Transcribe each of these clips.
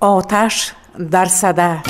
آتش در صده.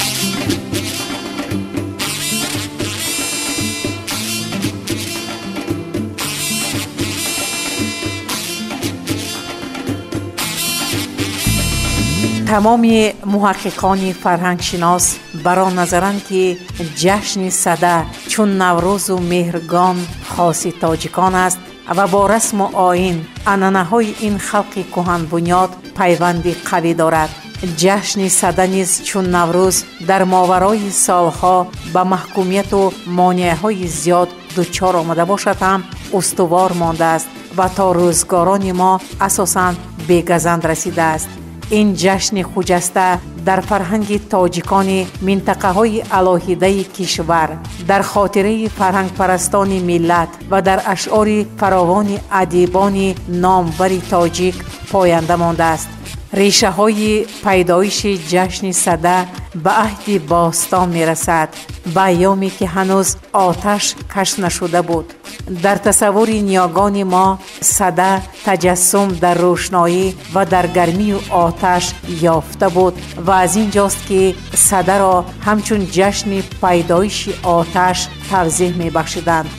تمام محققان فرهنگشناس بران نظرند که جشن صده چون نوروز و مهرگان خاص تاجیکان است و با رسم و آیین عنعنه‌های این خلق کهن بنیاد پیوندی قوی دارد. جشن صده نیز چون نوروز در ماورای سالها به محکومیت و مانع‌های زیاد دچار آمده باشد هم استوار مانده است و تا روزگاران ما اساساً به گزند رسیده است. این جشن خجسته در فرهنگ تاجیکان منطقه‌های علاهیده کشور، در خاطره فرهنگ پرستان ملت و در اشعار فراوان ادیبان نامور تاجیک پاینده مانده است. ریشه های پیدایش جشن صده به عهد باستان می رسد، به ایامی که هنوز آتش کشف نشده بود. در تصور نیاگان ما صده تجسم در روشنایی و در گرمی و آتش یافته بود و از اینجاست که صده را همچون جشن پیدایش آتش توضیح می بخشیدند.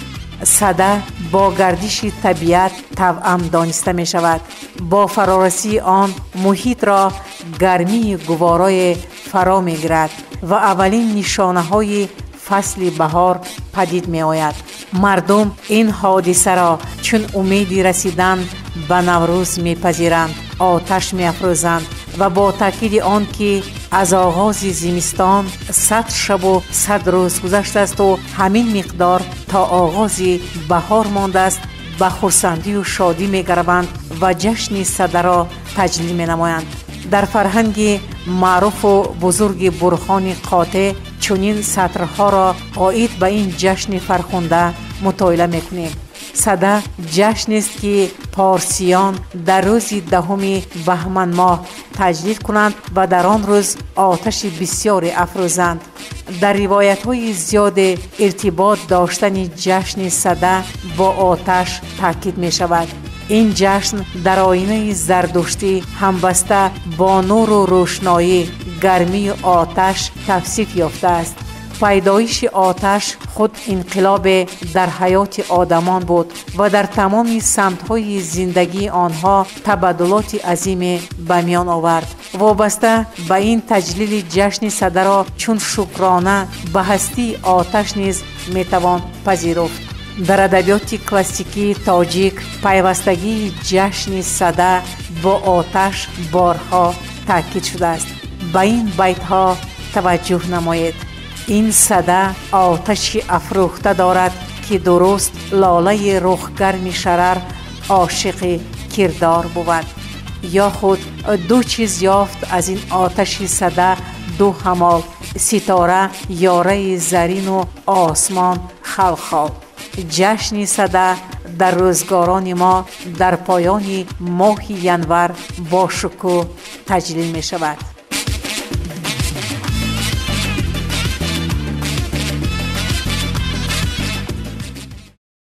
صده با گردش طبیعت توأم دانسته می شود. با فرارسی آن محیط را گرمی گوارای فرا می گیرد و اولین نشانه های فصل بهار پدید می آید. مردم این حادثه را چون امیدی رسیدن به نوروز می پذیرند، آتش می افروزند و با تاکید آن که از آغاز زمستان 100 شب و 100 روز گذشته است و همین مقدار تا آغاز بهار مانده است، به خرسندی و شادی می گروند و جشن صده را تجلیل می نمایند. در فرهنگ معروف و بزرگ برخان قاطع چنین سطرها را عاید به این جشن فرخنده مطالعه می کنیم. صده جشن است که پارسیان در روز 10 بهمن ماه تجلیل کنند و در آن روز آتش بسیار افروزند. در روایت های زیاد ارتباط داشتن جشن صده با آتش تاکید می شود. این جشن در آیینه زردشتی همبسته با نور و روشنایی، گرمی و آتش توصیف یافته است. پیدایش آتش خود انقلاب در حیات آدمان بود و در تمام سمت‌های زندگی آنها تبدلات عظیم به میان آورد. وابسته به این تجلیل جشن صده را چون شکرانه به هستی آتش نیز میتوان پذیرفت. در ادبیات کلاسیکی تاجیک پیوستگی جشن صده با آتش بارها تاکید شده است. به این بیت ها توجه نمایید. این صده آتش افروخته دارد که درست لاله رخگرم شرر عاشق کردار بود. یا خود دو چیز یافت از این آتش صده دو همال، ستاره یاره زرین و آسمان خلخال. جشن صده در روزگاران ما در پایان ماه ینور با شکوه تجلیل می شود.